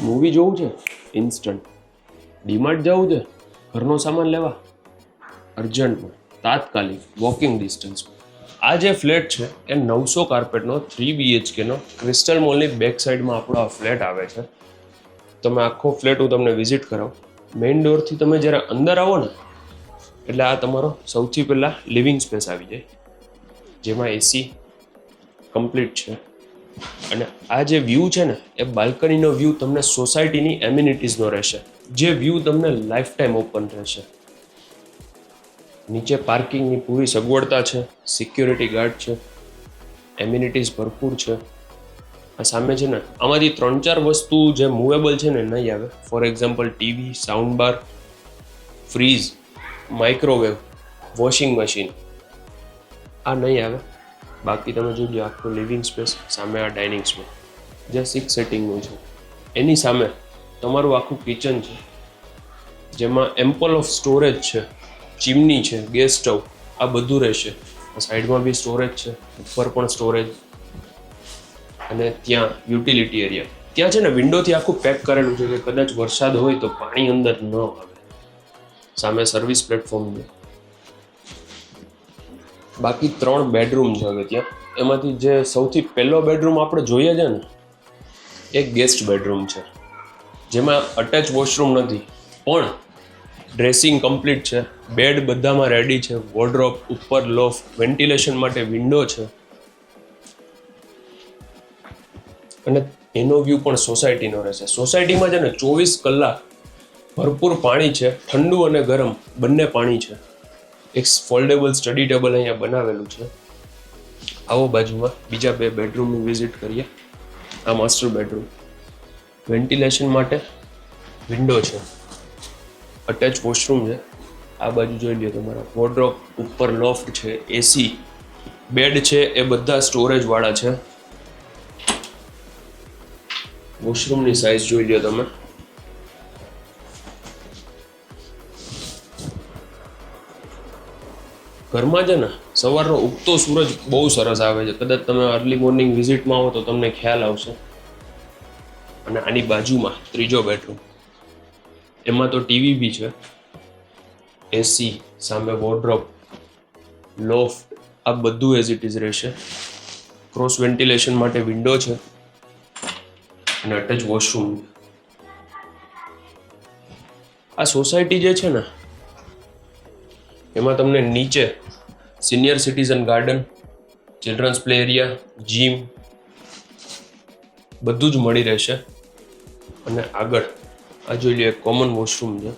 Movie જોવું છે instant, DMart જવું છે ઘરનો સામાન લેવા અર્જન્ટમાં, તાત્કાલિક વોકિંગ ડિસ્ટન્સમાં. આ જે ફ્લેટ છે એ 900 કાર્પેટનો 3 BHKનો ક્રિસ્ટલ મોલની બેક સાઈડમાં આપણો આ ફ્લેટ આવે છે. તમે આખો ફ્લેટ હું તમને વિઝિટ કરાવું. મેઇન ડોરથી તમે જ્યારે અંદર આવો ને એટલે આ તમારો સૌથી પહેલાં લિવિંગ સ્પેસ આવી જાય, જેમાં એસી કમ્પ્લીટ છે. અને આ જે વ્યૂ છે ને એ બાલ્કનીનો વ્યૂ તમને સોસાયટીની એમ્યુનિટીઝનો રહેશે, જે વ્યૂ તમને લાઈફ ટાઈમ ઓપન રહેશે. નીચે પાર્કિંગની પૂરી સગવડતા છે, સિક્યોરિટી ગાર્ડ છે, એમ્યુનિટીઝ ભરપૂર છે. આ સામે છે ને આમાંથી 3-4 વસ્તુ જે મૂવેબલ છે ને નહીં આવે. For example TV, sound bar, fridge, microwave, washing machine આ નહીં આવે. બાકી તમે જોજો આખું લિવિંગ સ્પેસ, સામે આ ડાઇનિંગ સ્પેસ જે 6 સેટિંગનું છે. એની સામે તમારું આખું કિચન છે, જેમાં એમ્પલ ઓફ સ્ટોરેજ છે, ચીમની છે, ગેસ સ્ટવ આ બધું રહેશે. સાઈડમાં બી સ્ટોરેજ છે, ઉપર પણ સ્ટોરેજ, અને ત્યાં યુટિલિટી એરિયા. ત્યાં છે ને વિન્ડોથી આખું પેક કરેલું છે કે કદાચ વરસાદ હોય તો પાણી અંદર ન આવે. સામે સર્વિસ પ્લેટફોર્મ છે. બાકી 3 બેડરૂમ છે હવે ત્યાં. એમાંથી જે સૌથી પહેલો બેડરૂમ આપણે જોઈએ છે ને એક ગેસ્ટ બેડરૂમ છે, જેમાં અટેચ વોશરૂમ નથી, પણ ડ્રેસિંગ કમ્પ્લીટ છે, બેડ બધામાં રેડી છે, વોર્ડરોબ, ઉપર લોફ્ટ, વેન્ટિલેશન માટે વિન્ડો છે. અને એનો વ્યૂ પણ સોસાયટીનો રહેશે. સોસાયટીમાં છે ને 24 કલાક ભરપૂર પાણી છે, ઠંડુ અને ગરમ બંને પાણી છે. એક ફોલ્ડેબલ સ્ટડી ટેબલ અહીંયા બનાવેલું છે. આવો બાજુમાં બીજા 2 બેડરૂમની વિઝિટ કરીએ. આ માસ્ટર બેડરૂમ, વેન્ટિલેશન માટે વિન્ડો છે, અટેચ વોશરૂમ છે. આ બાજુ જોઈ લ્યો તમારા વોર્ડરોબ, ઉપર લોફ્ટ છે, એસી, બેડ છે એ બધા સ્ટોરેજવાળા છે. વોશરૂમની સાઇઝ જોઈ લ્યો તમે. ઘરમાં છે ને સવારનો ઉગતો સૂરજ બહુ સરસ આવે છે. કદાચ તમે અર્લી મોર્નિંગ વિઝિટમાં આવો તો તમને ખ્યાલ આવશે. અને આની બાજુમાં ત્રીજો બેડરૂમ, એમાં તો ટીવી બી છે, એસી, સામે વોર્ડરોબ, લોફ્ટ આ બધું એઝ ઇટ ઇઝ રહેશે. ક્રોસ વેન્ટિલેશન માટે વિન્ડો છે અને અટેચ વોશરૂમ. આ સોસાયટી જે છે ને એમાં તમને નીચે senior citizen garden, children's play area, gym બધું જ મળી રહેશે. અને આગળ આ જોઈ લો એક કોમન વોશરૂમ છે.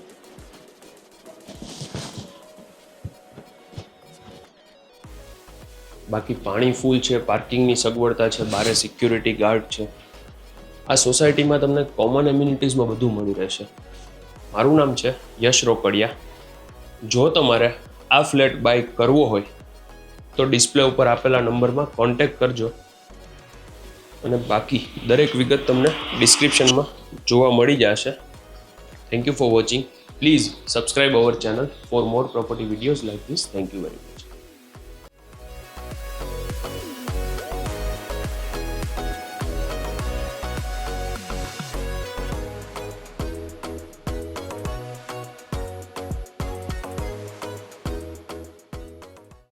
બાકી પાણી ફૂલ છે, પાર્કિંગની સગવડતા છે, બારે સિક્યોરિટી ગાર્ડ છે. આ સોસાયટીમાં તમને કોમન એમ્યુનિટીઝમાં બધું મળી રહેશે. મારું નામ છે યશ રોકડિયા. જો તમારે આ ફ્લેટ બાય કરવો હોય તો ડિસ્પ્લે ઉપર આપેલા નંબરમાં કોન્ટેક્ટ કરજો. અને બાકી દરેક વિગત તમને ડિસ્ક્રિપ્શનમાં જોવા મળી જશે. Thank you for watching. Please subscribe our channel for more property videos like this. Thank you very much.